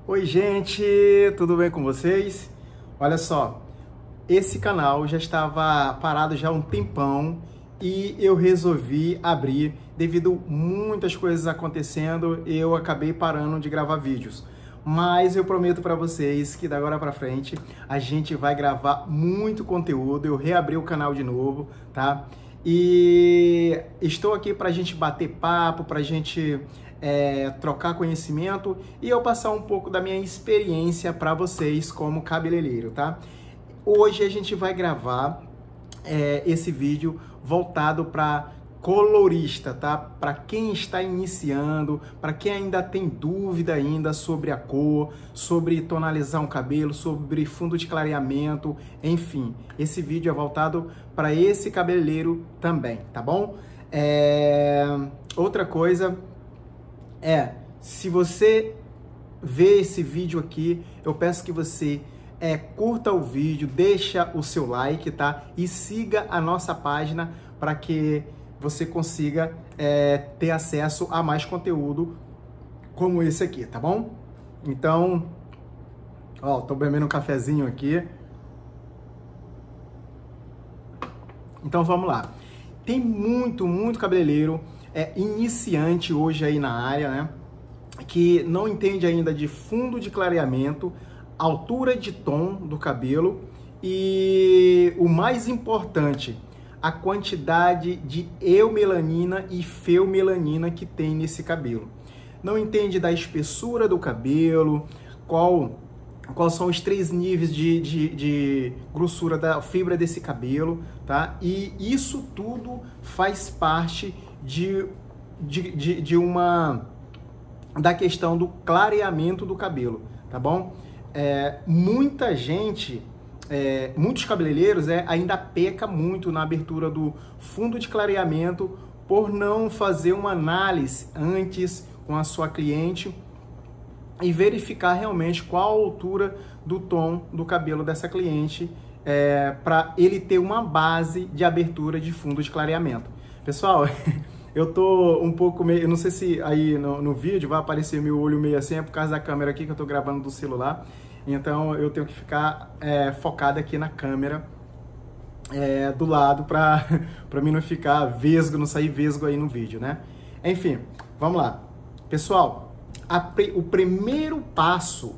Oi, gente, tudo bem com vocês? Olha só, esse canal já estava parado já há um tempão e eu resolvi abrir devido muitas coisas acontecendo, eu acabei parando de gravar vídeos. Mas eu prometo para vocês que da agora para frente a gente vai gravar muito conteúdo, eu reabri o canal de novo, tá? E estou aqui para a gente bater papo, para a gente trocar conhecimento e eu passar um pouco da minha experiência para vocês como cabeleireiro, tá? Hoje a gente vai gravar esse vídeo voltado para colorista, tá? Para quem está iniciando, para quem ainda tem dúvida ainda sobre a cor, sobre tonalizar um cabelo, sobre fundo de clareamento, enfim, esse vídeo é voltado para esse cabeleireiro também, tá bom? Outra coisa se você vê esse vídeo aqui, eu peço que você curta o vídeo, deixa o seu like, tá? E siga a nossa página para que você consiga ter acesso a mais conteúdo como esse aqui, tá bom? Então, ó, tô bebendo um cafezinho aqui. Então vamos lá. Tem muito cabeleireiro iniciante hoje aí na área, né? Que não entende ainda de fundo de clareamento, altura de tom do cabelo e o mais importante, a quantidade de eumelanina e feomelanina que tem nesse cabelo. Não entende da espessura do cabelo, quais são os 3 níveis de grossura da fibra desse cabelo, tá? E isso tudo faz parte da questão do clareamento do cabelo, tá bom? Muita gente, muitos cabeleireiros ainda peca muito na abertura do fundo de clareamento por não fazer uma análise antes com a sua cliente e verificar realmente qual a altura do tom do cabelo dessa cliente para ele ter uma base de abertura de fundo de clareamento. Pessoal, eu tô um pouco meio... Eu não sei se aí no vídeo vai aparecer meu olho meio assim, é por causa da câmera aqui que eu tô gravando do celular. Então eu tenho que ficar focado aqui na câmera do lado para mim não ficar vesgo, não sair vesgo aí no vídeo, né? Enfim, vamos lá. Pessoal, o primeiro passo,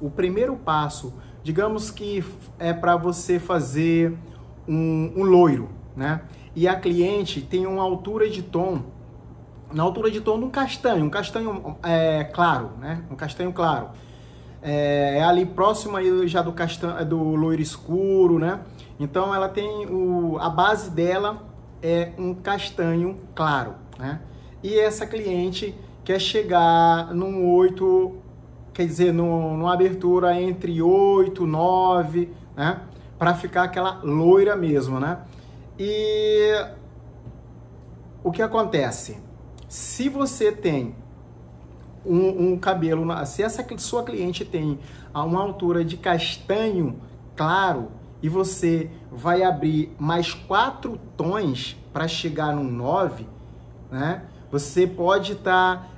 digamos que é para você fazer um loiro, né? E a cliente tem uma altura de tom, na altura de tom de um castanho claro, né? Um castanho claro. Ali próximo aí já do castanho, do loiro escuro, né? Então ela tem a base dela é um castanho claro, né? E essa cliente quer chegar num 8, quer dizer, numa abertura entre 8 e 9, né? Para ficar aquela loira mesmo, né? E o que acontece? Se você tem um cabelo, se essa sua cliente tem uma altura de castanho claro e você vai abrir mais 4 tons para chegar no 9, né? Você pode estar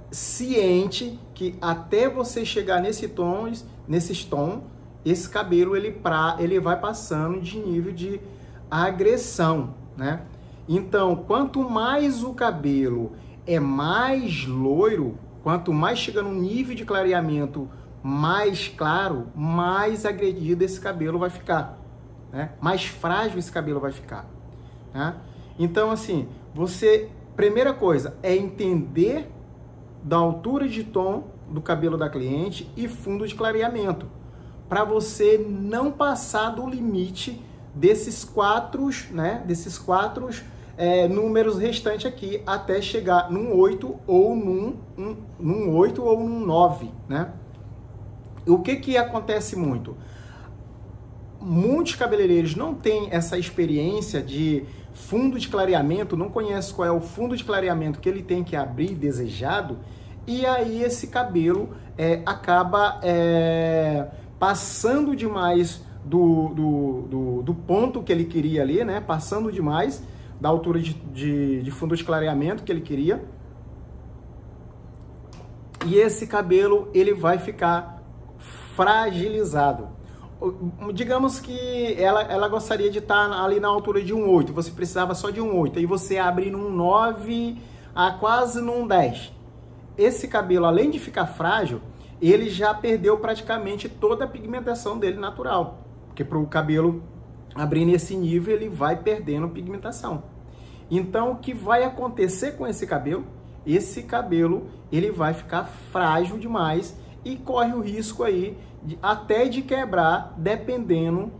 ciente que até você chegar nesses tons, esse cabelo ele vai passando de nível de agressão, né? Então, quanto mais o cabelo é mais loiro, quanto mais chega num nível de clareamento mais claro, mais agredido esse cabelo vai ficar, né? Mais frágil esse cabelo vai ficar, né? Então, assim, primeira coisa é entender da altura de tom do cabelo da cliente e fundo de clareamento, para você não passar do limite desses 4, né? Números restantes aqui até chegar num 8 ou num 8 ou num 9, né? O que acontece muito? Muitos cabeleireiros não têm essa experiência de fundo de clareamento, não conhecem qual é o fundo de clareamento que ele tem que abrir desejado, e aí esse cabelo acaba passando demais do ponto que ele queria ali, né? Passando demais da altura de fundo de clareamento que ele queria. e esse cabelo ele vai ficar fragilizado. Digamos que ela gostaria de estar ali na altura de um 8, você precisava só de um 8, aí você abre num 9 a quase num 10. Esse cabelo, além de ficar frágil, ele já perdeu praticamente toda a pigmentação dele natural, porque para o cabelo abrir nesse nível, ele vai perdendo pigmentação. Então, o que vai acontecer com esse cabelo? Esse cabelo, ele vai ficar frágil demais e corre o risco aí até de quebrar, dependendo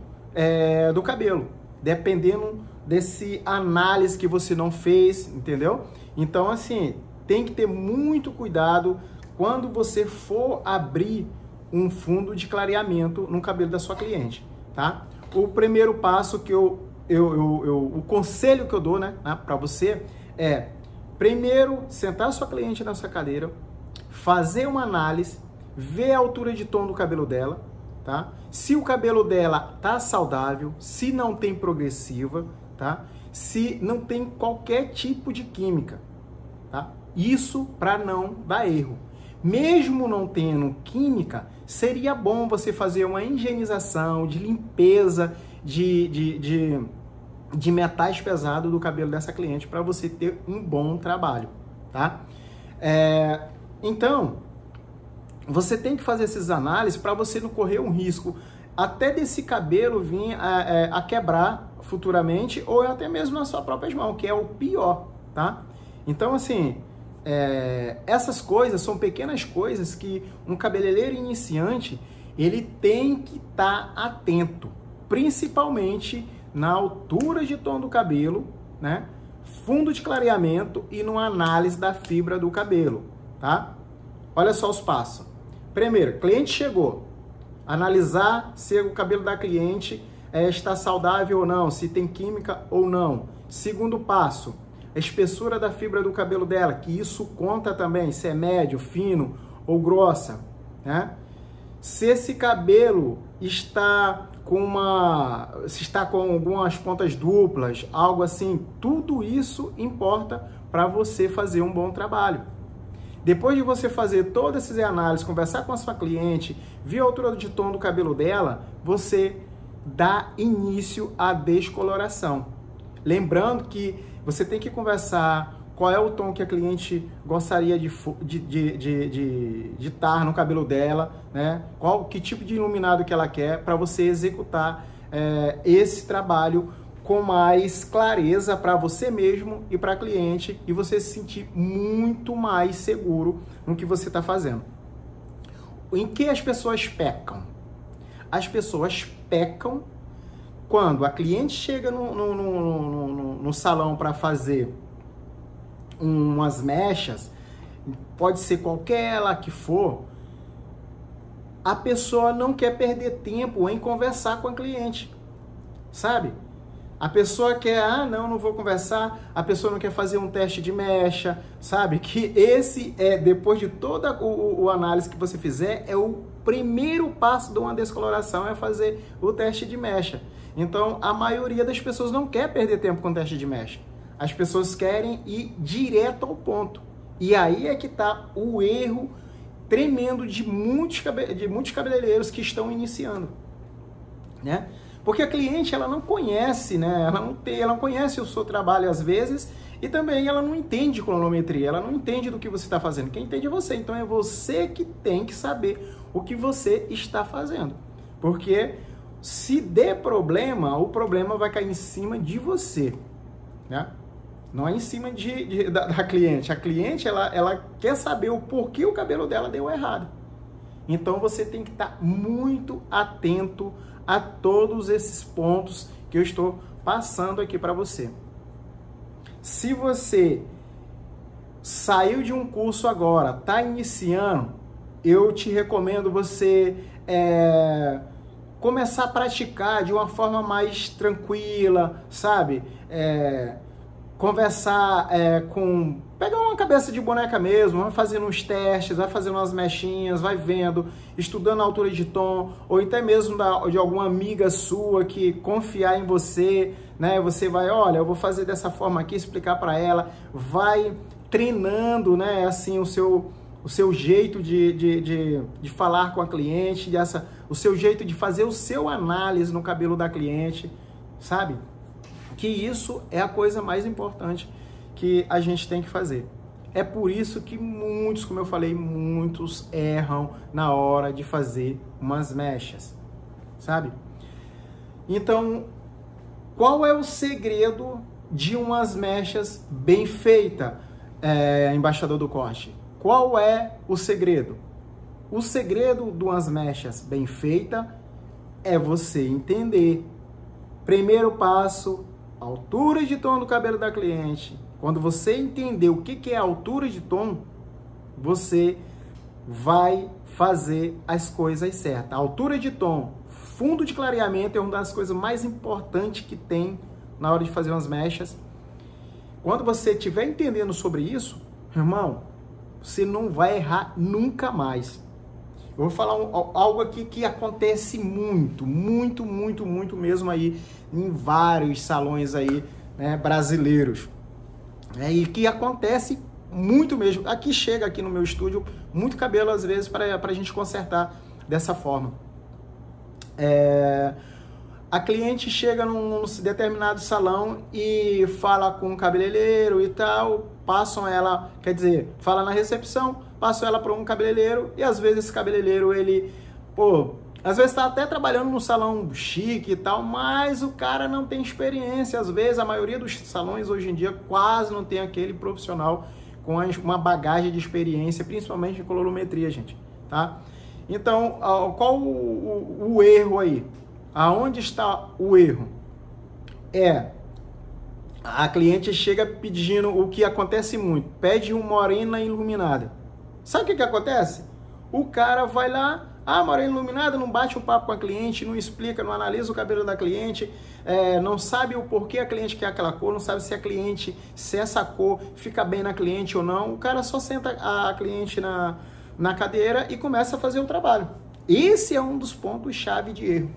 do cabelo, dependendo desse análise que você não fez, entendeu? Então, assim, tem que ter muito cuidado quando você for abrir um fundo de clareamento no cabelo da sua cliente, tá? O primeiro passo que o conselho que eu dou, né, para você é, primeiro, sentar a sua cliente na sua cadeira, fazer uma análise, ver a altura de tom do cabelo dela, tá? Se o cabelo dela tá saudável, se não tem progressiva, tá? Se não tem qualquer tipo de química, tá? Isso para não dar erro. Mesmo não tendo química, seria bom você fazer uma higienização, de limpeza de metais pesados do cabelo dessa cliente para você ter um bom trabalho, tá? Então, você tem que fazer essas análises para você não correr um risco até desse cabelo vir a quebrar futuramente ou até mesmo na sua própria mão, que é o pior, tá? Então, assim, essas coisas são pequenas coisas que um cabeleireiro iniciante, ele tem que estar atento, principalmente na altura de tom do cabelo, né? Fundo de clareamento e numa análise da fibra do cabelo, tá? Olha só os passos. Primeiro, cliente chegou, analisar se o cabelo da cliente está saudável ou não, se tem química ou não. Segundo passo, a espessura da fibra do cabelo dela, que isso conta também, se é médio, fino ou grossa, né? Se esse cabelo está com algumas pontas duplas, algo assim, tudo isso importa para você fazer um bom trabalho. Depois de você fazer todas essas análises, conversar com a sua cliente, ver a altura de tom do cabelo dela, você dá início à descoloração. Lembrando que você tem que conversar qual é o tom que a cliente gostaria de estar no cabelo dela, né? Que tipo de iluminado que ela quer, para você executar esse trabalho com mais clareza para você mesmo e para a cliente, e você se sentir muito mais seguro no que você está fazendo. Em que as pessoas pecam? As pessoas pecam quando a cliente chega no salão para fazer umas mechas, pode ser qualquer ela que for, a pessoa não quer perder tempo em conversar com a cliente, sabe? A pessoa quer, não vou conversar, a pessoa não quer fazer um teste de mecha, sabe? Que esse depois de toda a análise que você fizer, é o primeiro passo de uma descoloração, é fazer o teste de mecha. Então, a maioria das pessoas não quer perder tempo com teste de mecha. As pessoas querem ir direto ao ponto. E aí é que está o erro tremendo de muitos cabeleireiros que estão iniciando, né? Porque a cliente, ela não conhece, né? Ela não conhece o seu trabalho às vezes, e também ela não entende cronometria, ela não entende do que você está fazendo. Quem entende é você. Então é você que tem que saber o que você está fazendo. Porque se der problema, o problema vai cair em cima de você, né? Não é em cima da cliente. A cliente, ela quer saber o porquê o cabelo dela deu errado. Então você tem que estar muito atento a todos esses pontos que eu estou passando aqui para você. Se você saiu de um curso agora, está iniciando, eu te recomendo você começar a praticar de uma forma mais tranquila, sabe? Conversar pegar uma cabeça de boneca mesmo, vai fazendo uns testes, vai fazendo umas mechinhas, vai vendo, estudando a altura de tom, ou até mesmo de alguma amiga sua que confiar em você, né? Você vai, olha, eu vou fazer dessa forma aqui, explicar para ela, vai treinando, né? Assim, o seu jeito de falar com a cliente, o seu jeito de fazer o seu análise no cabelo da cliente, sabe? Que isso é a coisa mais importante que a gente tem que fazer. É por isso que muitos, como eu falei, muitos erram na hora de fazer umas mechas, sabe? Então, qual é o segredo de umas mechas bem feitas, embaixador do corte? Qual é o segredo? O segredo de umas mechas bem feitas é você entender. Primeiro passo, altura de tom do cabelo da cliente. Quando você entender o que é altura de tom, você vai fazer as coisas certas. A altura de tom, fundo de clareamento é uma das coisas mais importantes que tem na hora de fazer umas mechas. Quando você estiver entendendo sobre isso, irmão, você não vai errar nunca mais. Eu vou falar algo aqui que acontece muito mesmo aí em vários salões aí, né, brasileiros. E que acontece muito mesmo. Aqui chega aqui no meu estúdio muito cabelo às vezes para a gente consertar dessa forma. A cliente chega num determinado salão e fala com o cabeleireiro e tal, passam ela, quer dizer, fala na recepção, passam ela para um cabeleireiro e às vezes esse cabeleireiro, ele, às vezes está até trabalhando num salão chique e tal, mas o cara não tem experiência. Às vezes, a maioria dos salões hoje em dia quase não tem aquele profissional com uma bagagem de experiência, principalmente em colorimetria, gente, tá? Então, qual o erro aí? Aonde está o erro? A cliente chega pedindo o que acontece muito, pede uma morena iluminada. Sabe o que acontece? O cara vai lá, morena iluminada, não bate um papo com a cliente, não explica, não analisa o cabelo da cliente, não sabe o porquê a cliente quer aquela cor, não sabe se essa cor fica bem na cliente ou não. O cara só senta a cliente na cadeira e começa a fazer o trabalho. Esse é um dos pontos-chave de erro.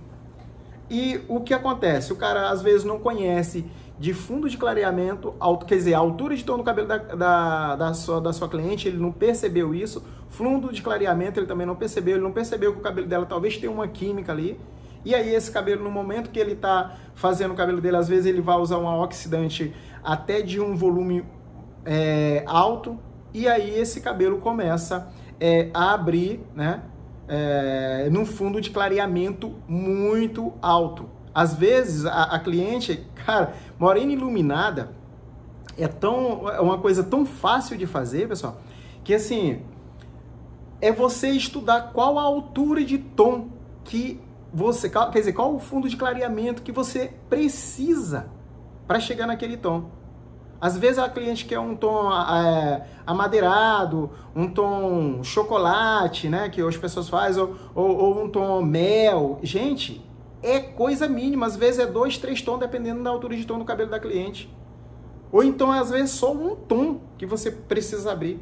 E o que acontece? O cara às vezes não conhece de fundo de clareamento, quer dizer, a altura de tom do cabelo da sua cliente, ele não percebeu isso. Fundo de clareamento ele também não percebeu, ele não percebeu que o cabelo dela talvez tenha uma química ali. E aí esse cabelo, no momento que ele está fazendo o cabelo dele, às vezes ele vai usar um oxidante até de um volume alto, e aí esse cabelo começa a abrir, né? Num fundo de clareamento muito alto. Às vezes a cliente, cara, morena iluminada é uma coisa tão fácil de fazer, pessoal, que assim, é você estudar qual a altura de tom que você, quer dizer, qual o fundo de clareamento que você precisa para chegar naquele tom. Às vezes a cliente quer um tom amadeirado, um tom chocolate, né, que as pessoas fazem, ou um tom mel. Gente, é coisa mínima, às vezes é 2, 3 tons, dependendo da altura de tom do cabelo da cliente. Ou então, às vezes, só um tom que você precisa abrir.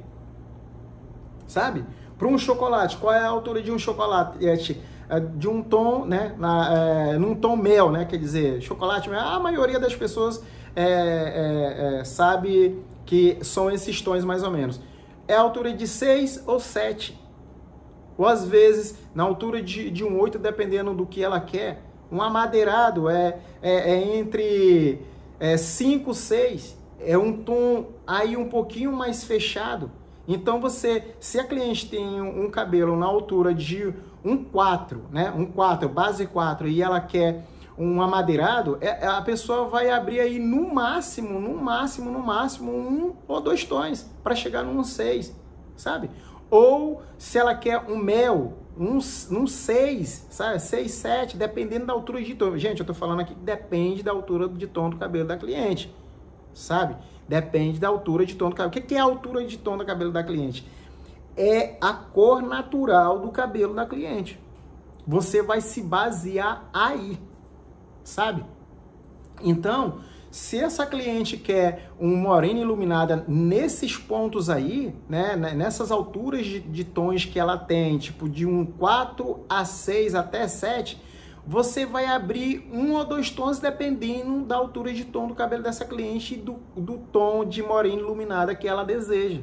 Sabe? Para um chocolate, qual é a altura de um chocolate? De um tom, né, num tom mel, né, quer dizer, chocolate mel, a maioria das pessoas sabe que são esses tons mais ou menos. É a altura de 6 ou 7. Ou às vezes, na altura de um 8, dependendo do que ela quer. Um amadeirado entre 5 e 6. É um tom aí um pouquinho mais fechado. Então, se a cliente tem um cabelo na altura de um 4, né? Um 4, base 4, e ela quer um amadeirado, a pessoa vai abrir aí no máximo 1 ou 2 tons para chegar num 6, sabe? Ou se ela quer um mel, um 6, sabe? 6, 7, dependendo da altura de tom. Gente, eu tô falando aqui que depende da altura de tom do cabelo da cliente, sabe? Depende da altura de tom do cabelo. O que é a altura de tom do cabelo da cliente? É a cor natural do cabelo da cliente. Você vai se basear aí, sabe? Então, se essa cliente quer um morena iluminada nesses pontos aí, né, nessas alturas de tons que ela tem, tipo de um 4 a 6 até 7, você vai abrir 1 ou 2 tons dependendo da altura de tom do cabelo dessa cliente e do tom de morena iluminada que ela deseja.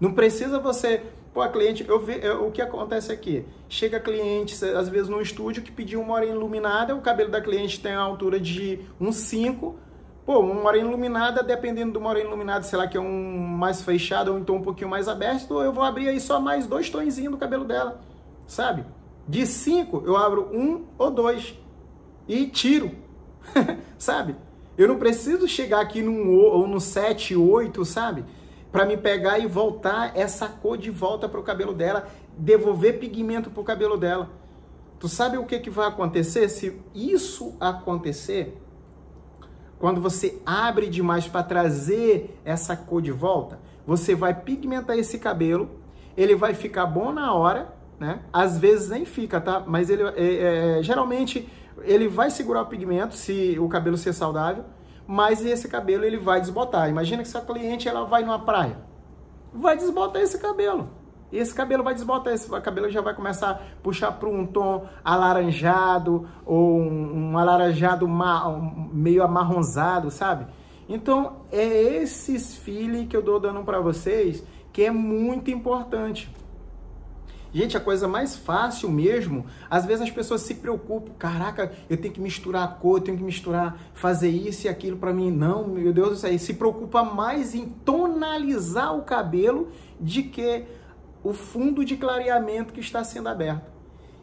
Não precisa você... Pô, a cliente, o que acontece aqui? Chega a cliente, às vezes no estúdio, que pediu uma morena iluminada, o cabelo da cliente tem a altura de 1,5. Pô, uma morena iluminada, dependendo do morena iluminado, sei lá, que é um mais fechado ou então um pouquinho mais aberto, eu vou abrir aí só mais 2 tonzinhos do cabelo dela, sabe? De 5, eu abro 1 ou 2 e tiro, sabe? Eu não preciso chegar aqui no 7, 8, sabe? Para me pegar e voltar essa cor de volta para o cabelo dela, devolver pigmento para o cabelo dela. Tu sabe o que vai acontecer? Se isso acontecer, quando você abre demais para trazer essa cor de volta, você vai pigmentar esse cabelo, ele vai ficar bom na hora, né? Às vezes nem fica, tá? Mas ele geralmente ele vai segurar o pigmento se o cabelo ser saudável, mas esse cabelo ele vai desbotar. Imagina que sua cliente ela vai numa praia, vai desbotar esse cabelo. E esse cabelo vai desbotar, esse cabelo já vai começar a puxar para um tom alaranjado ou um alaranjado meio amarronzado, sabe? Então é esses feeling que eu dou dando para vocês que é muito importante. Gente, a coisa mais fácil mesmo, às vezes as pessoas se preocupam, caraca, eu tenho que misturar a cor, eu tenho que misturar, fazer isso e aquilo para mim. Não, meu Deus do céu, se preocupa mais em tonalizar o cabelo de que o fundo de clareamento que está sendo aberto.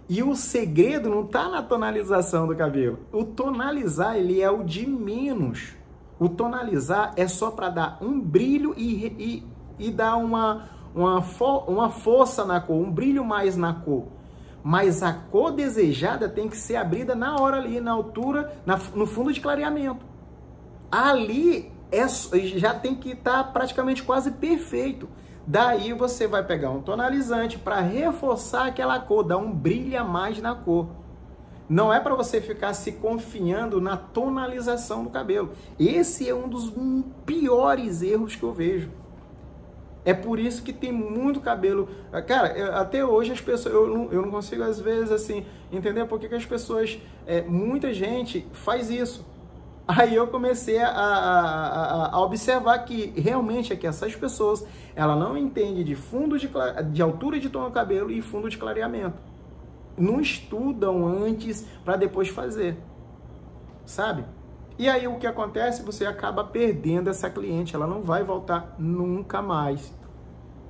E o segredo não está na tonalização do cabelo. O tonalizar, ele é o de menos. O tonalizar é só para dar um brilho e dar uma força na cor, um brilho mais na cor. Mas a cor desejada tem que ser abrida na hora ali, na altura, no fundo de clareamento. Ali já tem que estar praticamente quase perfeito. Daí você vai pegar um tonalizante para reforçar aquela cor, dar um brilho a mais na cor. Não é para você ficar se confiando na tonalização do cabelo. Esse é um dos piores erros que eu vejo. É por isso que tem muito cabelo... Cara, até hoje as pessoas... Eu não consigo, às vezes, assim, entender por que as pessoas... muita gente faz isso. Aí eu comecei a observar que realmente é que essas pessoas, ela não entende de fundo de altura de tom do cabelo e fundo de clareamento. Não estudam antes para depois fazer, sabe? E aí o que acontece? Você acaba perdendo essa cliente, ela não vai voltar nunca mais.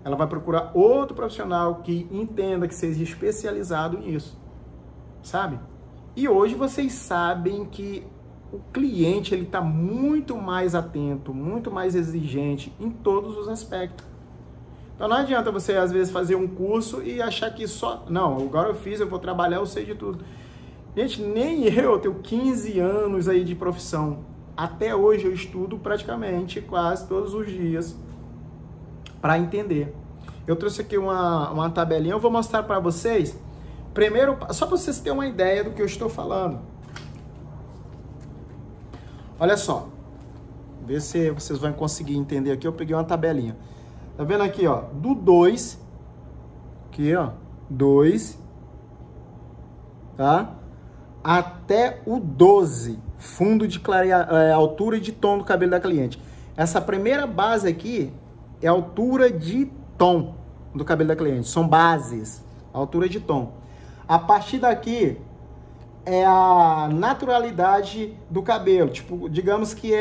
Ela vai procurar outro profissional que entenda, que seja especializado nisso, sabe? E hoje vocês sabem que o cliente ele está muito mais atento, muito mais exigente em todos os aspectos. Então não adianta você às vezes fazer um curso e achar que só... Não, agora eu fiz, eu vou trabalhar, eu sei de tudo. Gente, nem eu tenho 15 anos aí de profissão. Até hoje eu estudo praticamente quase todos os dias para entender. Eu trouxe aqui uma tabelinha, eu vou mostrar para vocês. Primeiro, só para vocês terem uma ideia do que eu estou falando. Olha só, vê se vocês vão conseguir entender aqui. Eu peguei uma tabelinha. Tá vendo aqui, ó? Do 2, aqui, ó, 2, tá? Até o 12, fundo de altura de tom do cabelo da cliente. Essa primeira base aqui é a altura de tom do cabelo da cliente. São bases, altura de tom. A partir daqui é a naturalidade do cabelo. Tipo, digamos que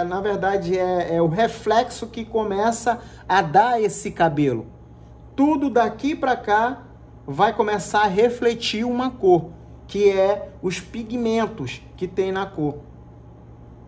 na verdade é o reflexo que começa a dar esse cabelo. Tudo daqui para cá vai começar a refletir uma cor, que é os pigmentos que tem na cor.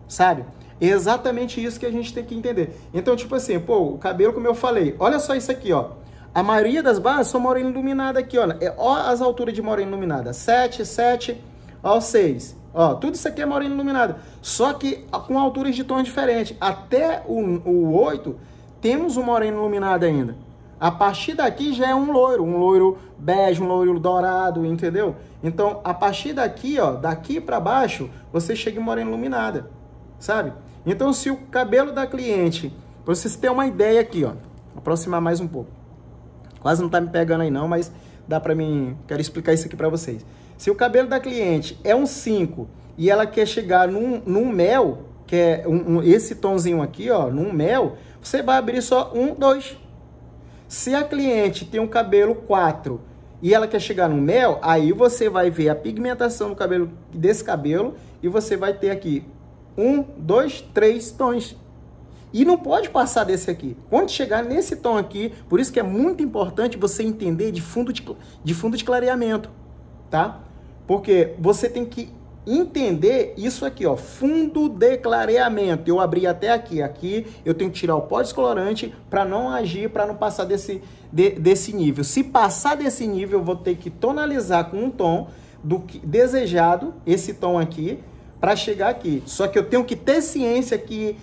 Sabe? É exatamente isso que a gente tem que entender. Então, tipo assim, pô, o cabelo, como eu falei, olha só isso aqui, ó. A maioria das bases são morena iluminada aqui, ó. Ó as alturas de morena iluminada. 7, 7, ó, 6. Ó, tudo isso aqui é morena iluminada. Só que com alturas de tons diferentes. Até o 8, temos um moreno iluminado ainda. A partir daqui já é um loiro bege, um loiro dourado, entendeu? Então, a partir daqui, ó, daqui para baixo, você chega em morena iluminada, sabe? Então, se o cabelo da cliente, pra vocês terem uma ideia aqui, ó, aproximar mais um pouco. Quase não tá me pegando aí não, mas dá pra mim, quero explicar isso aqui pra vocês. Se o cabelo da cliente é um 5 e ela quer chegar num mel, que é esse tonzinho aqui, ó, num mel, você vai abrir só 1, 2. Se a cliente tem um cabelo 4 e ela quer chegar no mel, aí você vai ver a pigmentação do cabelo, desse cabelo, e você vai ter aqui 1, 2, 3 tons. E não pode passar desse aqui. Quando chegar nesse tom aqui, por isso que é muito importante você entender de fundo de clareamento, tá? Porque você tem que entender isso aqui, ó, fundo de clareamento. Eu abri até aqui. Aqui eu tenho que tirar o pó descolorante para não agir, para não passar desse nível. Se passar desse nível, eu vou ter que tonalizar com um tom do que desejado, esse tom aqui, para chegar aqui. Só que eu tenho que ter ciência que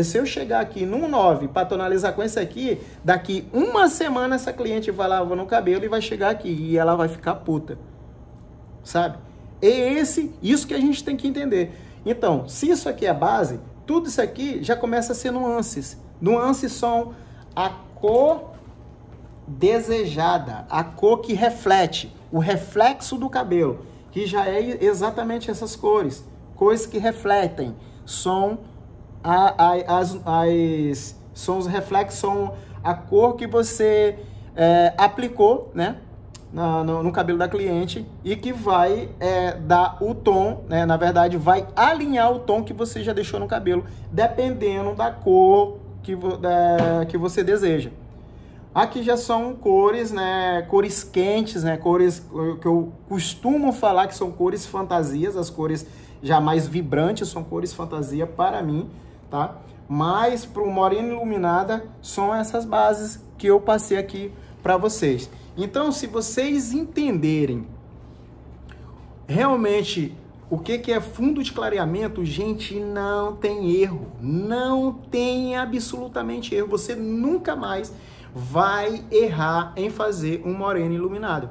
se eu chegar aqui num 9 para tonalizar com esse aqui, daqui uma semana essa cliente vai lavar no cabelo e vai chegar aqui e ela vai ficar puta. Sabe? É isso que a gente tem que entender. Então, se isso aqui é base, tudo isso aqui já começa a ser nuances. Nuances são a cor desejada, a cor que reflete, o reflexo do cabelo, que já é exatamente essas cores. Cores que refletem, são são os reflexos, são a cor que você aplicou, né? No cabelo da cliente e que vai dar o tom, né? Na verdade, vai alinhar o tom que você já deixou no cabelo, dependendo da cor que você deseja. Aqui já são cores, né? Cores quentes, né? Cores que eu costumo falar que são cores fantasias, as cores já mais vibrantes são cores fantasia para mim, tá? Mas para o morena iluminada são essas bases que eu passei aqui para vocês. Então, se vocês entenderem realmente o que é fundo de clareamento, gente, não tem erro. Não tem absolutamente erro. Você nunca mais vai errar em fazer um moreno iluminado.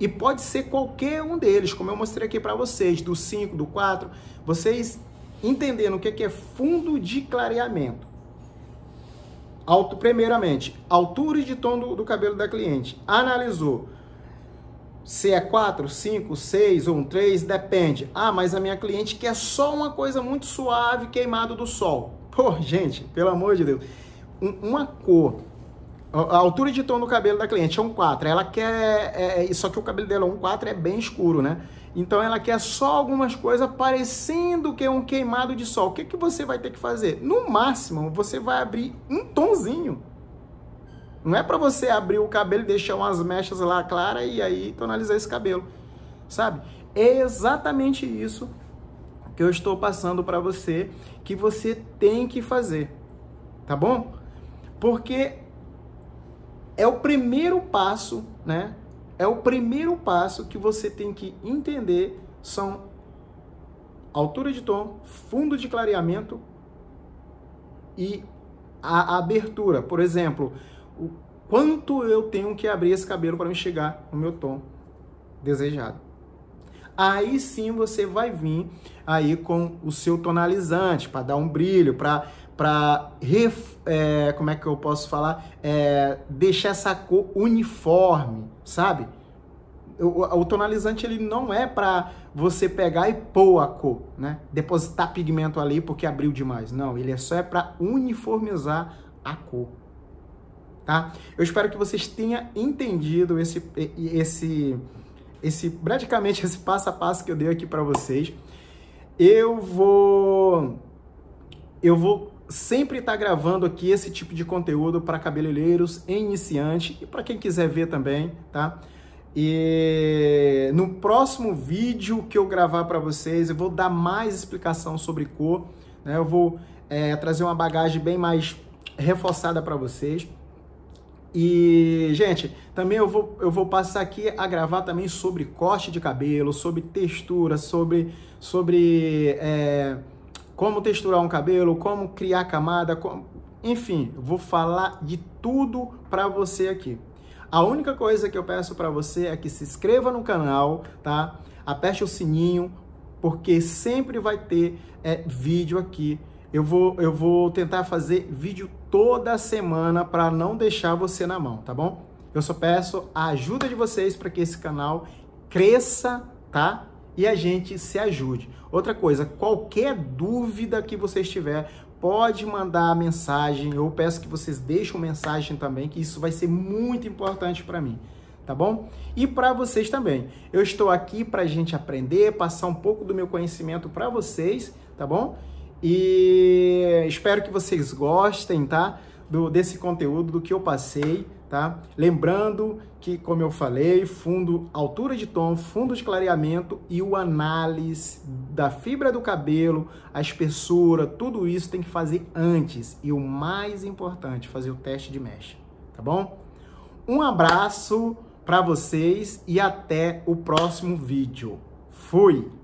E pode ser qualquer um deles, como eu mostrei aqui para vocês, do 5, do 4. Vocês entendendo o que é fundo de clareamento. Primeiramente, altura de tom do cabelo da cliente. Analisou. Se é 4, 5, 6 ou 3, depende. Ah, mas a minha cliente quer só uma coisa muito suave, queimado do sol. Pô, gente, pelo amor de Deus. Uma cor. A altura de tom do cabelo da cliente é um 4. Ela quer... só que o cabelo dela, um 4, é bem escuro, né? Então, ela quer só algumas coisas parecendo que é um queimado de sol. O que você vai ter que fazer? No máximo, você vai abrir um tonzinho. Não é para você abrir o cabelo e deixar umas mechas lá claras e aí tonalizar esse cabelo, sabe? É exatamente isso que eu estou passando para você, que você tem que fazer, tá bom? Porque é o primeiro passo, né? É o primeiro passo que você tem que entender, são altura de tom, fundo de clareamento e a abertura. Por exemplo, o quanto eu tenho que abrir esse cabelo para me chegar no meu tom desejado. Aí sim você vai vir aí com o seu tonalizante para dar um brilho, como é que eu posso falar? Deixar essa cor uniforme, sabe? O tonalizante, ele não é para você pegar e pôr a cor, né? Depositar pigmento ali porque abriu demais. Não, ele só é para uniformizar a cor, tá? Eu espero que vocês tenham entendido praticamente esse passo a passo que eu dei aqui para vocês. Eu vou sempre estar gravando aqui esse tipo de conteúdo para cabeleireiros iniciantes e para quem quiser ver também, tá? E no próximo vídeo que eu gravar para vocês, eu vou dar mais explicação sobre cor, né? Eu vou trazer uma bagagem bem mais reforçada para vocês. E, gente, também eu vou passar aqui a gravar também sobre corte de cabelo, sobre textura, sobre como texturar um cabelo, como criar camada, enfim, eu vou falar de tudo para você aqui. A única coisa que eu peço para você é que se inscreva no canal, tá? Aperte o sininho, porque sempre vai ter vídeo aqui. Eu vou tentar fazer vídeo toda semana para não deixar você na mão, tá bom? Eu só peço a ajuda de vocês para que esse canal cresça, tá? E a gente se ajude. Outra coisa, qualquer dúvida que vocês tiverem, pode mandar mensagem. Eu peço que vocês deixem mensagem também, que isso vai ser muito importante para mim, tá bom? E para vocês também. Eu estou aqui para a gente aprender, passar um pouco do meu conhecimento para vocês, tá bom? E espero que vocês gostem, tá? Desse conteúdo, do que eu passei, tá? Lembrando que, como eu falei, fundo, altura de tom, fundo de clareamento e o análise da fibra do cabelo, a espessura, tudo isso tem que fazer antes. E o mais importante, fazer o teste de mecha, tá bom? Um abraço para vocês e até o próximo vídeo. Fui!